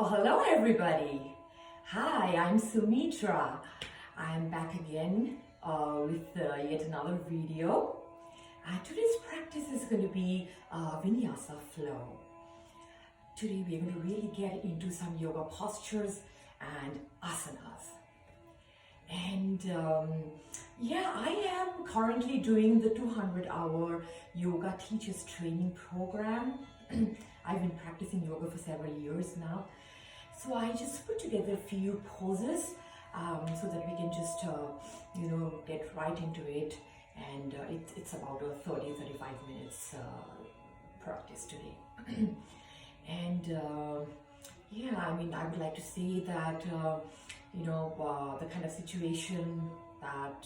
Hello everybody. Hi, I'm Sumitra. I'm back again with yet another video. Today's practice is going to be Vinyasa Flow. Today we're going to really get into some yoga postures and asanas. And I am currently doing the 200-hour yoga teachers training program. I've been practicing yoga for several years now. So I just put together a few poses so that we can just, get right into it. And it's about a 30-35 minutes practice today. And I would like to say that, the kind of situation that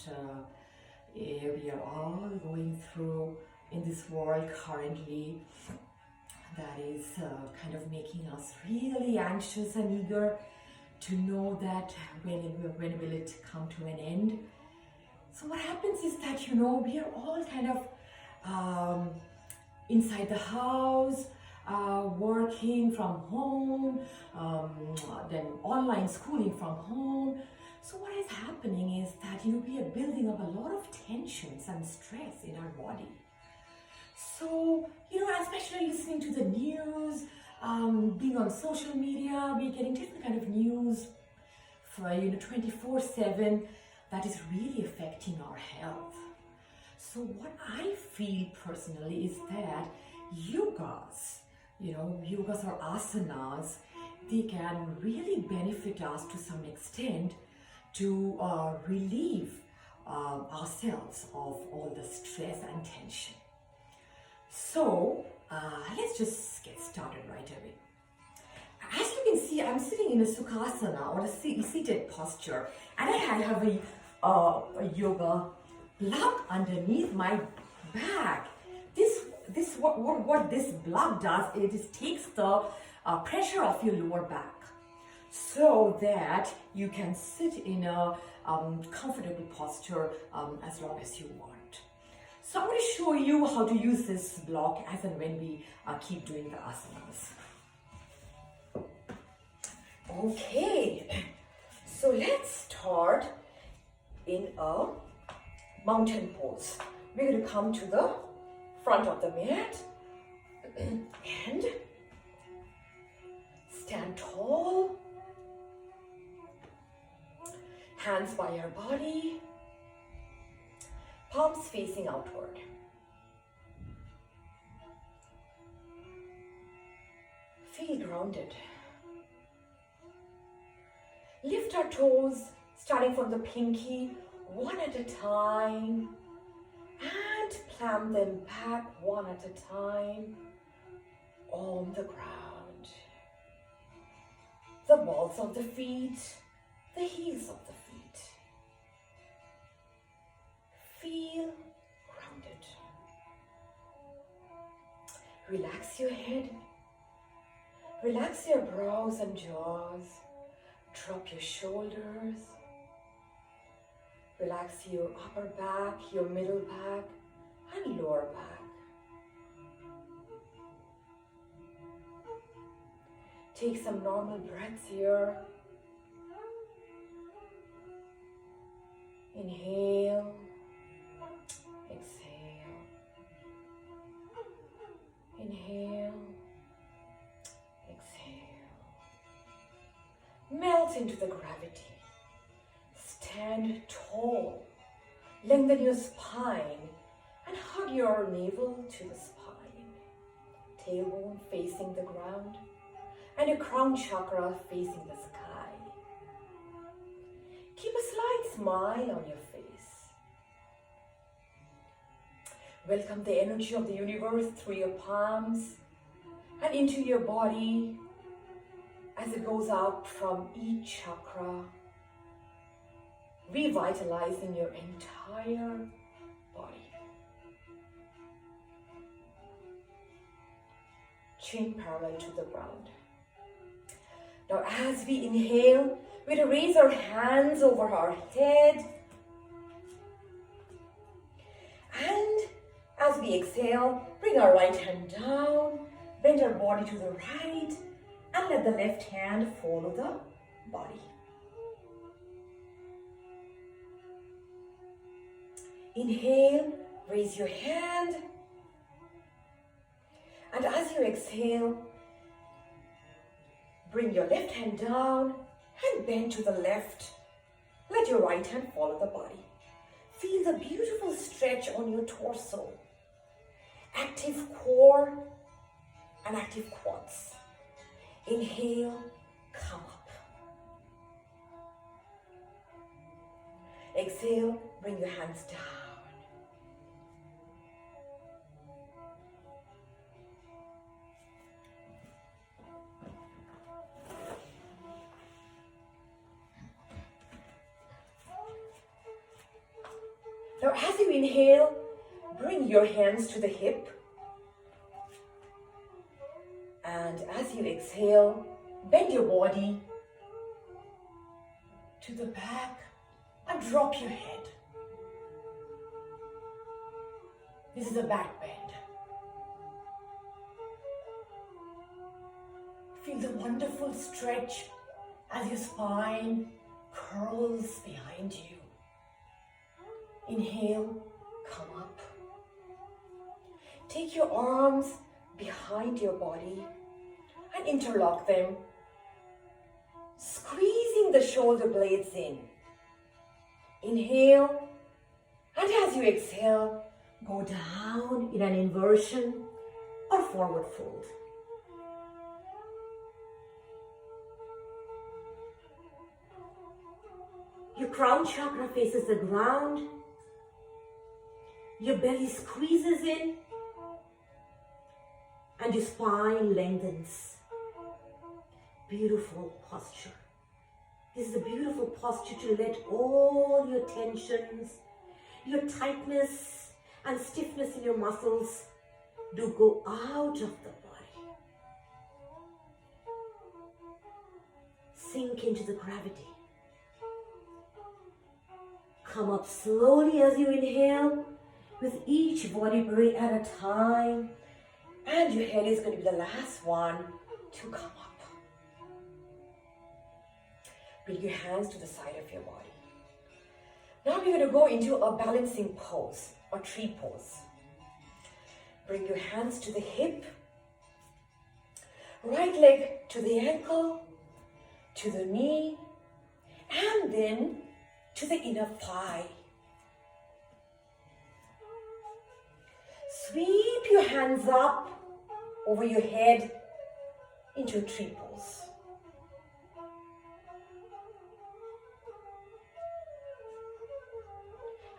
we are all going through in this world currently, that is kind of making us really anxious and eager to know that when will it come to an end. So what happens is that, we are all kind of inside the house, working from home, then online schooling from home. So what is happening is that, we are building up a lot of tensions and stress in our body. So, especially listening to the news, being on social media, we're getting different kind of news for, 24/7 that is really affecting our health. So what I feel personally is that yogas or asanas, they can really benefit us to some extent to relieve ourselves of all the stress and tension. So let's just get started right away. As you can see, I'm sitting in a sukhasana or a seated posture, and I have a yoga block underneath my back. What this block does, it is takes the pressure off your lower back, so that you can sit in a comfortable posture as long as you want. So I'm going to show you how to use this block as and when we keep doing the asanas. Okay, so let's start in a mountain pose. We're going to come to the front of the mat and stand tall, hands by your body, palms facing outward. Feel grounded. Lift our toes, starting from the pinky, one at a time, and plant them back one at a time on the ground. The balls of the feet, the heels of the feet. Feel grounded. Relax your head. Relax your brows and jaws. Drop your shoulders. Relax your upper back, your middle back, and lower back. Take some normal breaths here. Inhale. Exhale. Inhale. Exhale. Melt into the gravity. Stand tall. Lengthen your spine and hug your navel to the spine. Tailbone facing the ground and your crown chakra facing the sky. Keep a slight smile on your face. Welcome the energy of the universe through your palms and into your body as it goes up from each chakra, revitalizing your entire body. Chin parallel to the ground. Now as we inhale, we're going to raise our hands over our head. And as we exhale, bring our right hand down, bend our body to the right, and let the left hand follow the body. Inhale, raise your hand, and as you exhale, bring your left hand down and bend to the left. Let your right hand follow the body. Feel the beautiful stretch on your torso. Active core and active quads. Inhale, come up. Exhale, bring your hands down. Now, as you inhale, bring your hands to the hip. And as you exhale, bend your body to the back and drop your head. This is a back bend. Feel the wonderful stretch as your spine curls behind you. Inhale, come up. Take your arms behind your body and interlock them, squeezing the shoulder blades in. Inhale, and as you exhale, go down in an inversion or forward fold. Your crown chakra faces the ground. Your belly squeezes in and your spine lengthens. Beautiful posture. This is a beautiful posture to let all your tensions, your tightness and stiffness in your muscles do go out of the body. Sink into the gravity. Come up slowly as you inhale, with each body breath at a time, and your head is going to be the last one to come up. Bring your hands to the side of your body. Now we're going to go into a balancing pose or tree pose. Bring your hands to the hip, right leg to the ankle, to the knee, and then to the inner thigh. Sweep your hands up over your head into a tree pose.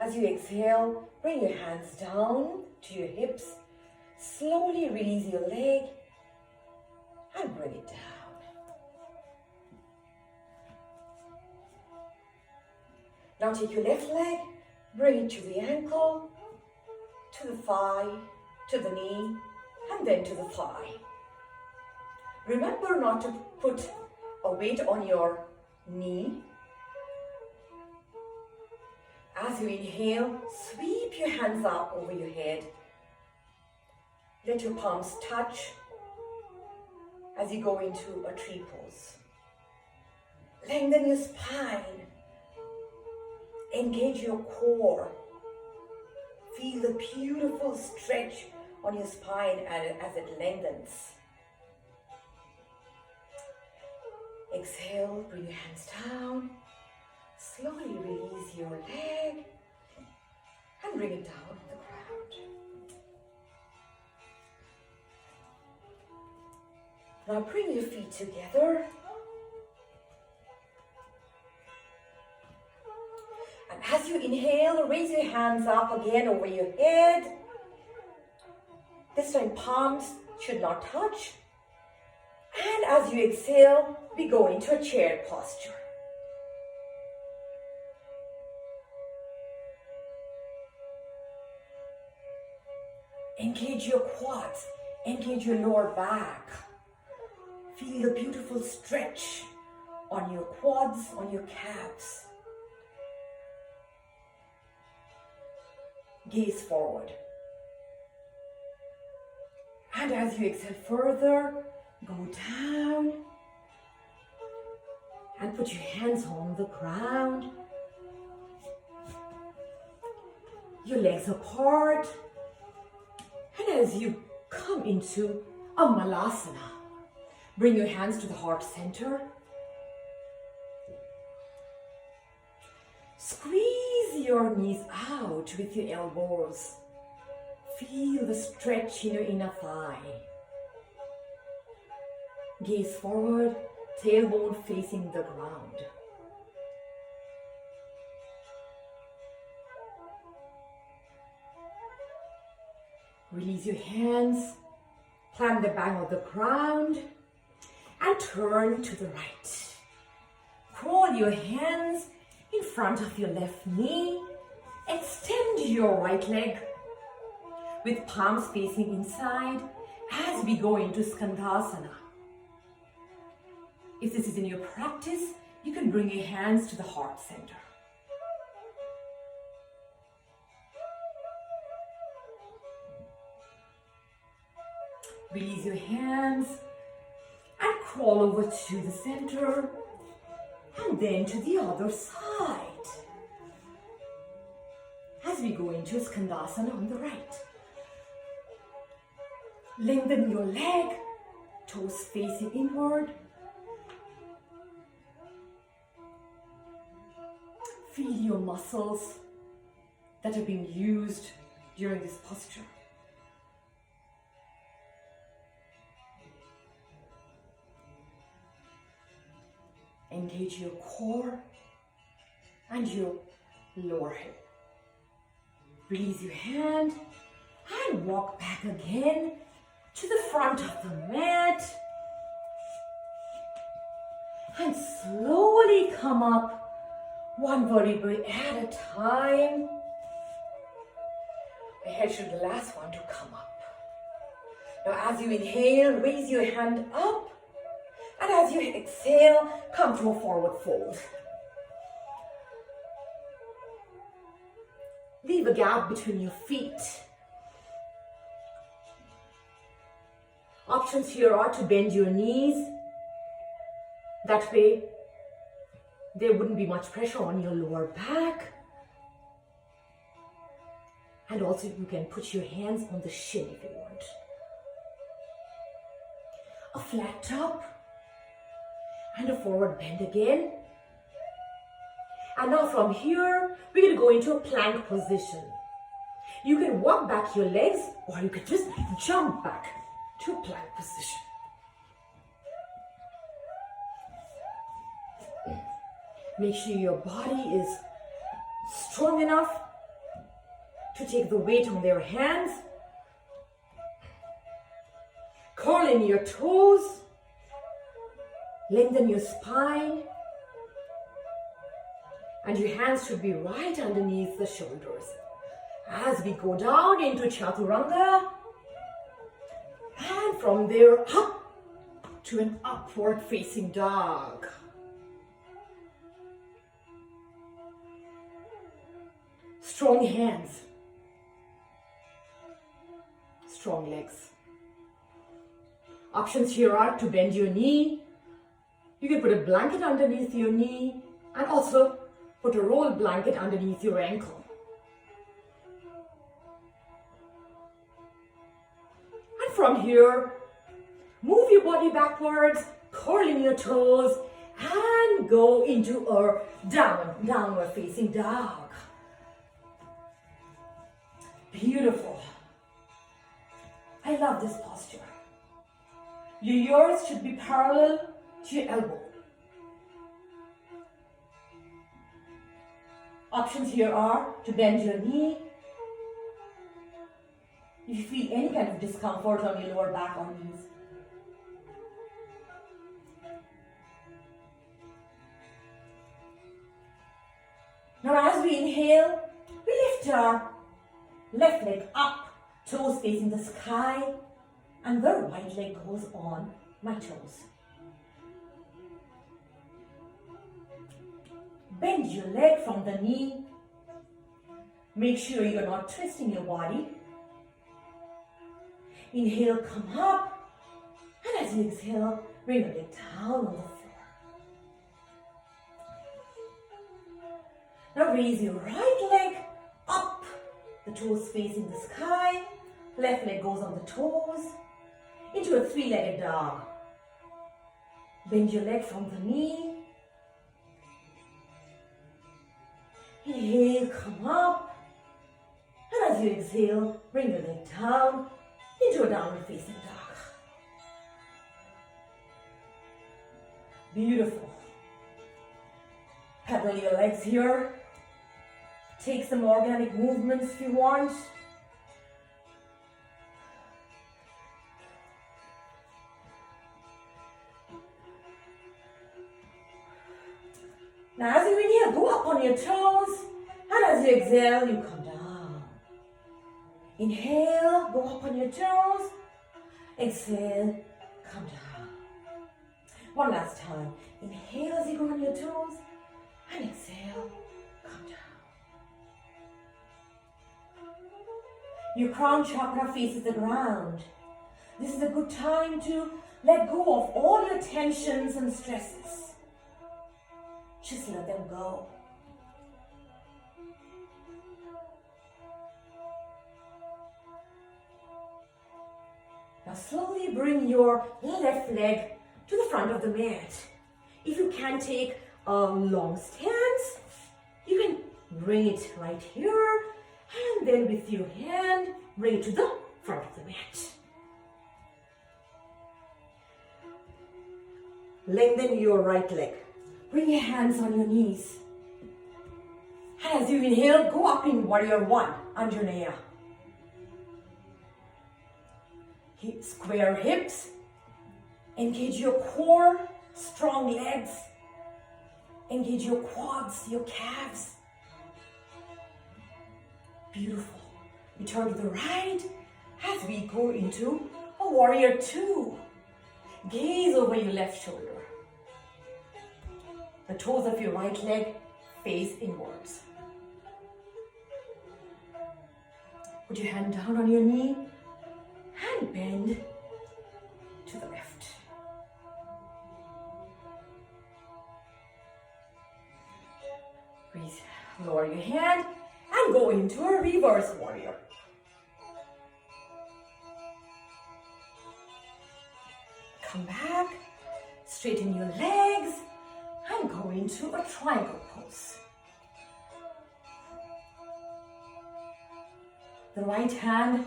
As you exhale, bring your hands down to your hips. Slowly release your leg and bring it down. Now take your left leg, bring it to the ankle, to the thigh, to the knee, and then to the thigh. Remember not to put a weight on your knee. As you inhale, sweep your hands up over your head. Let your palms touch as you go into a tree pose. Lengthen your spine. Engage your core. Feel the beautiful stretch on your spine as it lengthens. Exhale, bring your hands down. Slowly release your leg and bring it down on the ground. Now bring your feet together. And as you inhale, raise your hands up again over your head. This time palms should not touch. And as you exhale, we go into a chair posture. Engage your quads, engage your lower back. Feel the beautiful stretch on your quads, on your calves. Gaze forward. And as you exhale further, go down And put your hands on the ground. Your legs apart. And as you come into a malasana, bring your hands to the heart center. Squeeze your knees out with your elbows. Feel the stretch in your inner thigh. Gaze forward, tailbone facing the ground. Release your hands, plant the back of the ground, and turn to the right. Crawl your hands in front of your left knee. Extend your right leg with palms facing inside as we go into Skandasana. If this is in your practice, you can bring your hands to the heart center. Release your hands and crawl over to the center and then to the other side. As we go into Skandasana on the right. Lengthen your leg, toes facing inward. Feel your muscles that are being used during this posture. Engage your core and your lower hip. Release your hand and walk back again to the front of the mat. And slowly come up one vertebrae at a time. The head should be the last one to come up. Now as you inhale, raise your hand up. And as you exhale, come to a forward fold. Leave a gap between your feet. Options here are to bend your knees. That way, there wouldn't be much pressure on your lower back. And also you can put your hands on the shin if you want. A flat top. And a forward bend again. And now from here, we're going to go into a plank position. You can walk back your legs or you can just jump back to a plank position. Make sure your body is strong enough to take the weight on their hands. Curl in your toes. Lengthen your spine, and your hands should be right underneath the shoulders. As we go down into Chaturanga, and from there up to an upward facing dog. Strong hands, strong legs. Options here are to bend your knee. You can put a blanket underneath your knee and also put a roll blanket underneath your ankle. And from here, move your body backwards, curling your toes, and go into a downward facing dog. Beautiful. I love this posture. Your ears should be parallel to your elbow. Options here are to bend your knee. If you feel any kind of discomfort on your lower back or knees. Now as we inhale, we lift our left leg up, toes facing the sky, and the right leg goes on my toes. Bend your leg from the knee. Make sure you're not twisting your body. Inhale, come up. And as you exhale, bring your leg down on the floor. Now raise your right leg up, the toes facing the sky. Left leg goes on the toes into a three-legged dog. Bend your leg from the knee. Inhale, come up. And as you exhale, bring your leg down into a downward facing dog. Beautiful. Pedal your legs here. Take some organic movements if you want. Now as you inhale, go up on your toes, and as you exhale, you come down. Inhale, go up on your toes. Exhale, come down. One last time. Inhale as you go on your toes, and exhale, come down. Your crown chakra faces the ground. This is a good time to let go of all your tensions and stresses. Just let them go. Now slowly bring your left leg to the front of the mat. If you can take a long stance, you can bring it right here, and then with your hand, bring it to the front of the mat. Lengthen your right leg. Bring your hands on your knees. And as you inhale, go up in warrior one, Anjaneyya. Square hips, engage your core, strong legs, engage your quads, your calves. Beautiful. We turn to the right as we go into a warrior two. Gaze over your left shoulder. The toes of your right leg face inwards. Put your hand down on your knee and bend to the left. Please lower your hand and go into a reverse warrior. Come back, straighten your legs, and go into a triangle pose. The right hand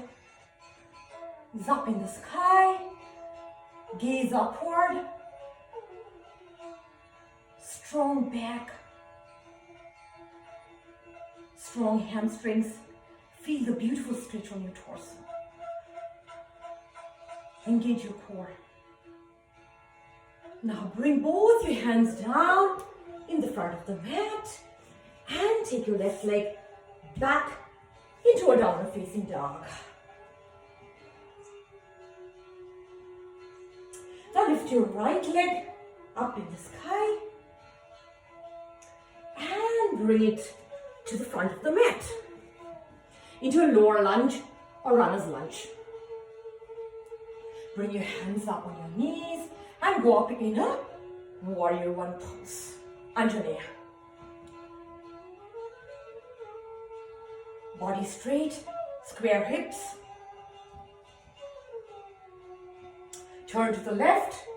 is up in the sky, gaze upward, strong back, strong hamstrings. Feel the beautiful stretch on your torso. Engage your core. Now bring both your hands down in the front of the mat and take your left leg back into a downward facing dog. Now lift your right leg up in the sky and bring it to the front of the mat into a lower lunge or runner's lunge. Bring your hands up on your knees and go up in a warrior one pose. Anjaneyya. Body straight, square hips. Turn to the left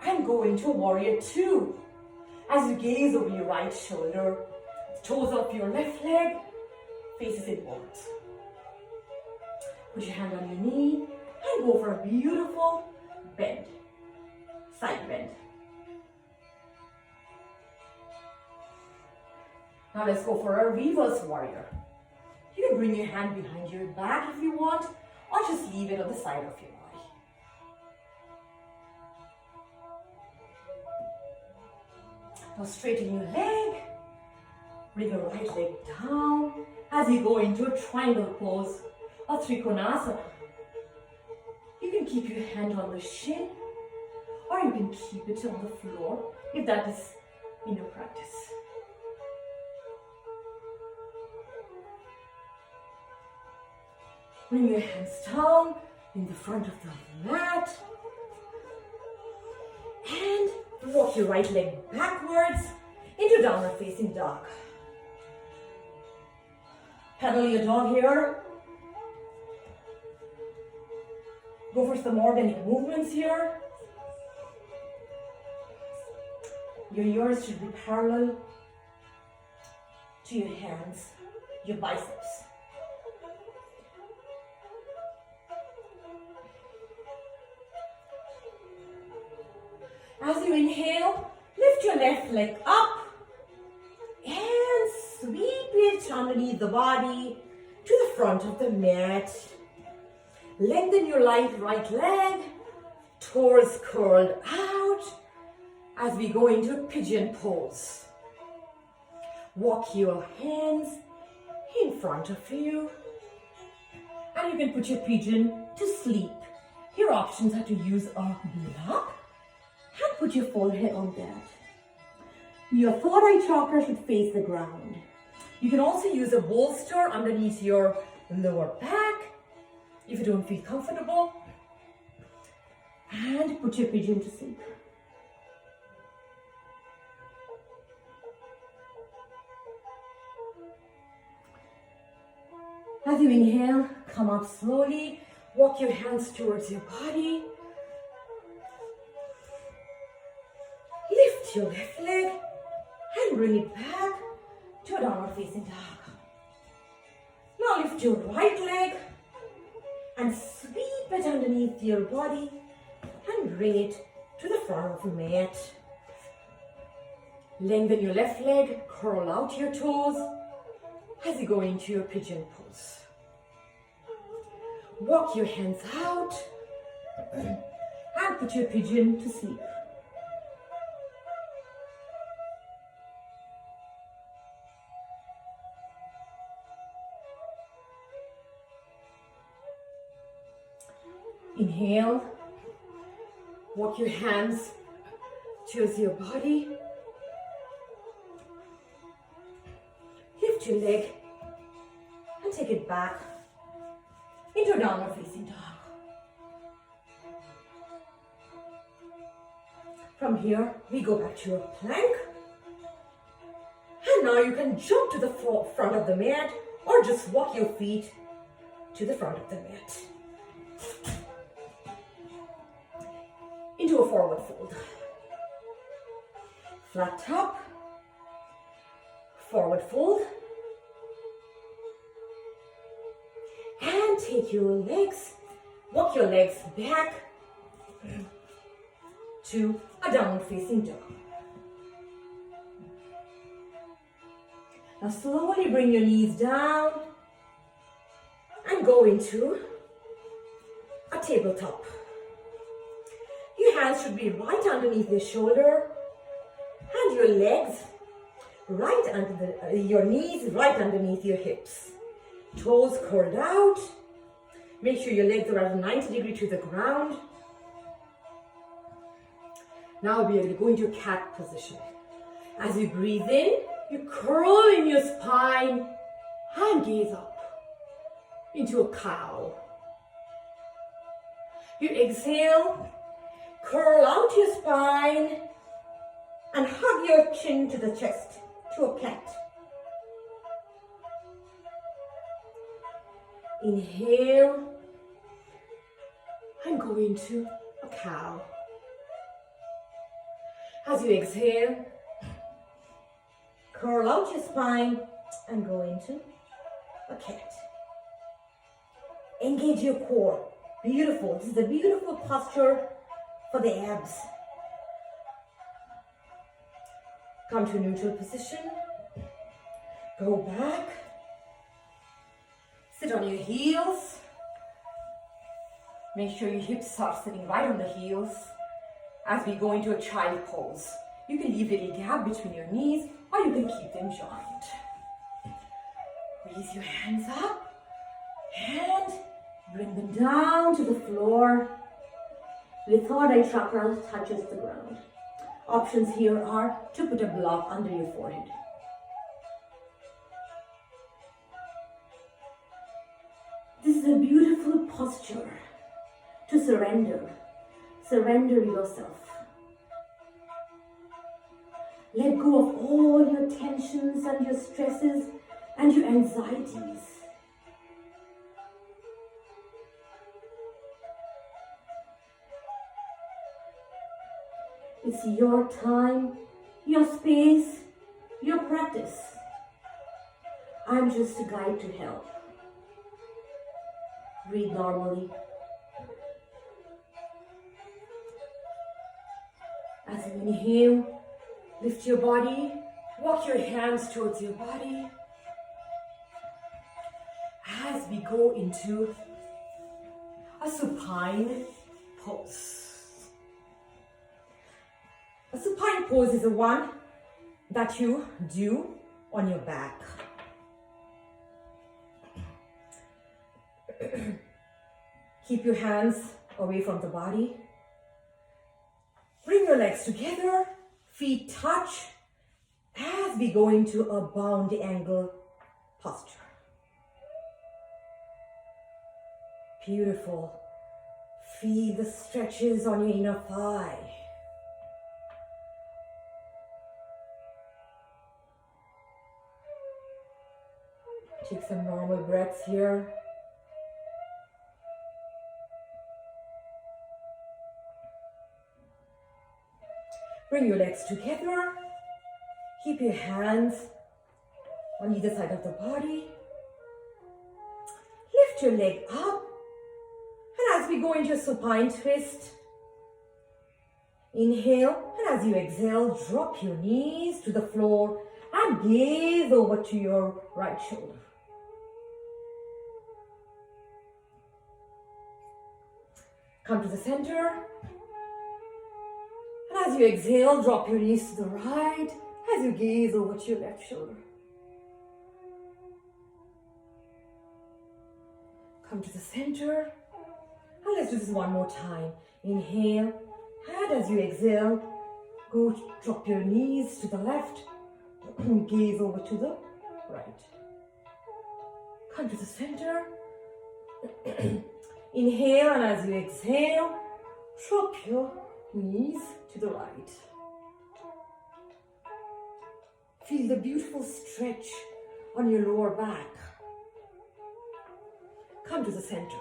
and go into warrior two. As you gaze over your right shoulder, the toes of your left leg faces inwards. Put your hand on your knee and go for a beautiful bend. Side bend. Now let's go for a reverse warrior. You can bring your hand behind your back if you want, or just leave it on the side of your body. Now straighten your leg. Bring your right leg down as you go into a triangle pose or Trikonasana. You can keep your hand on the shin, or you can keep it on the floor if that is in your practice. Bring your hands down in the front of the mat and walk your right leg backwards into downward facing dog. Pedal your dog here. Go for some organic movements here. Your ears should be parallel to your hands, your biceps. As you inhale, lift your left leg up and sweep it underneath the body to the front of the mat. Lengthen your right leg, toes curled out as we go into pigeon pose. Walk your hands in front of you and you can put your pigeon to sleep. Your options are to use a block and put your forehead on that. Your third eye chakra should face the ground. You can also use a bolster underneath your lower back if you don't feel comfortable. And put your pigeon to sleep. As you inhale, come up slowly. Walk your hands towards your body. Lift your left leg and bring it back to a downward facing dog. Now lift your right leg and sweep it underneath your body and bring it to the front of the mat. Lengthen your left leg, curl out your toes as you go into your pigeon pose. Walk your hands out and put your pigeon to sleep. Inhale, walk your hands towards your body. Lift your leg and take it back into a downward facing dog. From here, we go back to a plank. And now you can jump to the front of the mat or just walk your feet to the front of the mat. Into a forward fold. Flat top, forward fold. And take your legs, walk your legs back to a downward facing dog. Now slowly bring your knees down and go into a tabletop. Your hands should be right underneath your shoulder and your legs right under your knees right underneath your hips. Toes curled out. Make sure your legs are at a 90 degree to the ground. Now we are going to go into a cat position. As you breathe in, you curl in your spine and gaze up into a cow. You exhale, curl out your spine and hug your chin to the chest to a cat. Inhale and go into a cow. As you exhale, curl out your spine and go into a cat. Engage your core. Beautiful. This is a beautiful posture for the abs. Come to neutral position. Go back. Sit on your heels. Make sure your hips are sitting right on the heels as we go into a child pose. You can leave a little gap between your knees or you can keep them joined. Raise your hands up and bring them down to the floor. The third eye chakra touches the ground. Options here are to put a block under your forehead. This is a beautiful posture to surrender. Surrender yourself. Let go of all your tensions and your stresses and your anxieties. It's your time, your space, your practice. I'm just a guide to help. Breathe normally. As you inhale, lift your body, walk your hands towards your body. As we go into a supine pose. A supine pose is the one that you do on your back. Keep your hands away from the body. Bring your legs together, feet touch as we go into a bound angle posture. Beautiful. Feel the stretches on your inner thigh. Take some normal breaths here. Bring your legs together. Keep your hands on either side of the body. Lift your leg up. And as we go into a supine twist, inhale. And as you exhale, drop your knees to the floor and gaze over to your right shoulder. Come to the center. And as you exhale, drop your knees to the right as you gaze over to your left shoulder. Come to the center. And let's do this one more time. Inhale. And as you exhale, go drop your knees to the left. Gaze over to the right. Come to the center. Inhale, and as you exhale, drop your knees to the right. Feel the beautiful stretch on your lower back. Come to the center.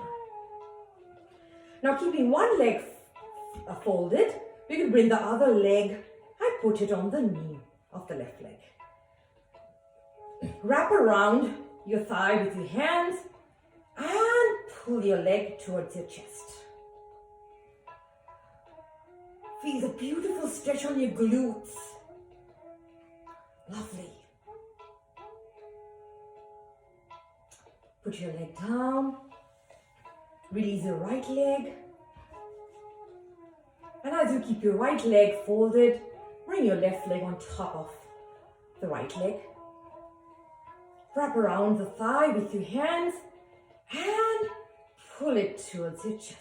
Now keeping one leg folded, we can bring the other leg and put it on the knee of the left leg. Wrap around your thigh with your hands and pull your leg towards your chest. Feel the beautiful stretch on your glutes. Lovely. Put your leg down. Release your right leg. And as you keep your right leg folded, bring your left leg on top of the right leg. Wrap around the thigh with your hands and pull it towards your chest.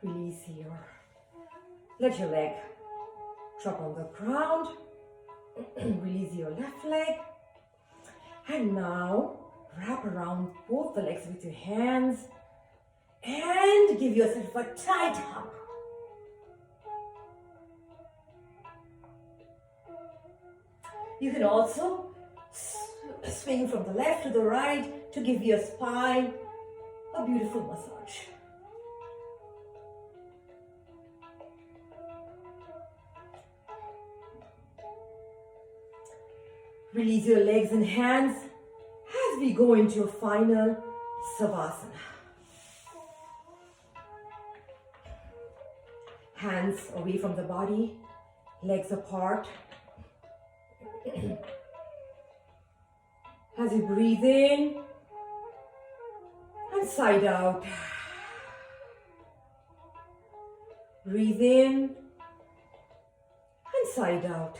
Release here. Let your leg drop on the ground. Release your left leg. And now wrap around both the legs with your hands and give yourself a tight hug. You can also swing from the left to the right to give your spine a beautiful massage. Release your legs and hands as we go into a final Savasana. Hands away from the body, legs apart. As you breathe in and side out. Breathe in and side out.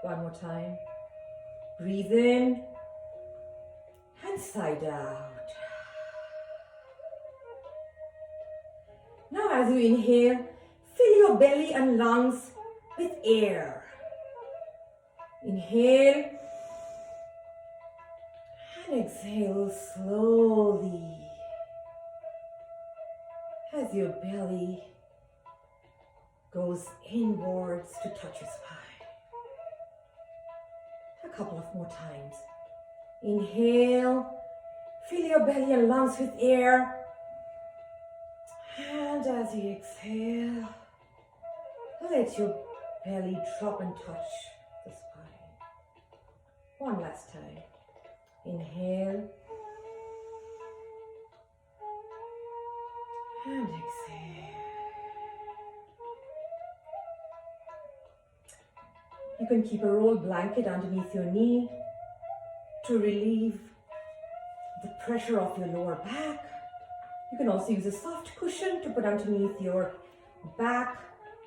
One more time. Breathe in and side out. Now as you inhale, fill your belly and lungs with air. Inhale and exhale slowly as your belly goes inwards to touch your spine. A couple of more times. Inhale, fill your belly and lungs with air. And as you exhale, let your belly drop and touch the spine. One last time. Inhale. And exhale. You can keep a rolled blanket underneath your knee to relieve the pressure of your lower back. You can also use a soft cushion to put underneath your back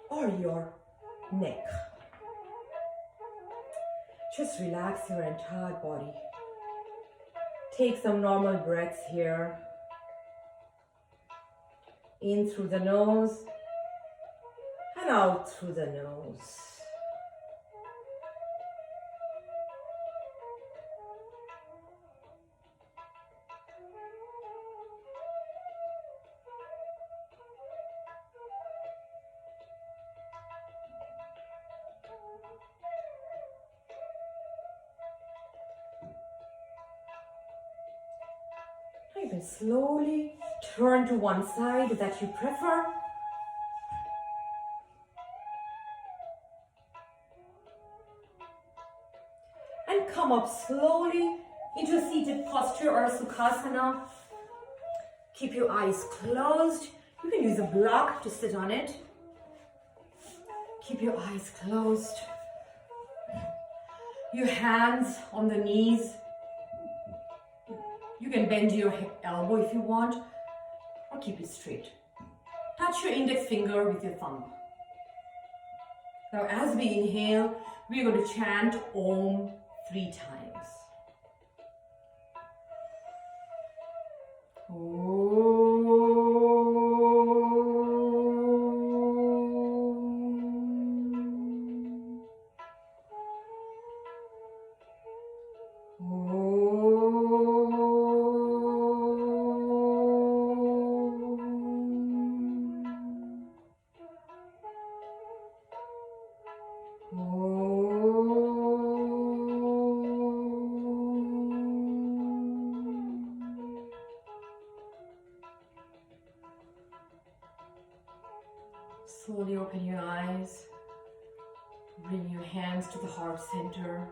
or your neck. Just relax your entire body. Take some normal breaths here. In through the nose and out through the nose. You can slowly turn to one side that you prefer. And come up slowly into a seated posture or Sukhasana. Keep your eyes closed. You can use a block to sit on it. Keep your eyes closed. Your hands on the knees. You can bend your elbow if you want, or keep it straight. Touch your index finger with your thumb. Now as we inhale, we are going to chant Om 3 times. Slowly open your eyes. Bring your hands to the heart center.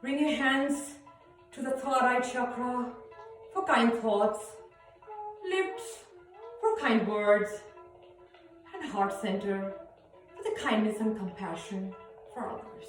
Bring your hands to the third eye chakra for kind thoughts. Lips for kind words. And heart center for the kindness and compassion for others.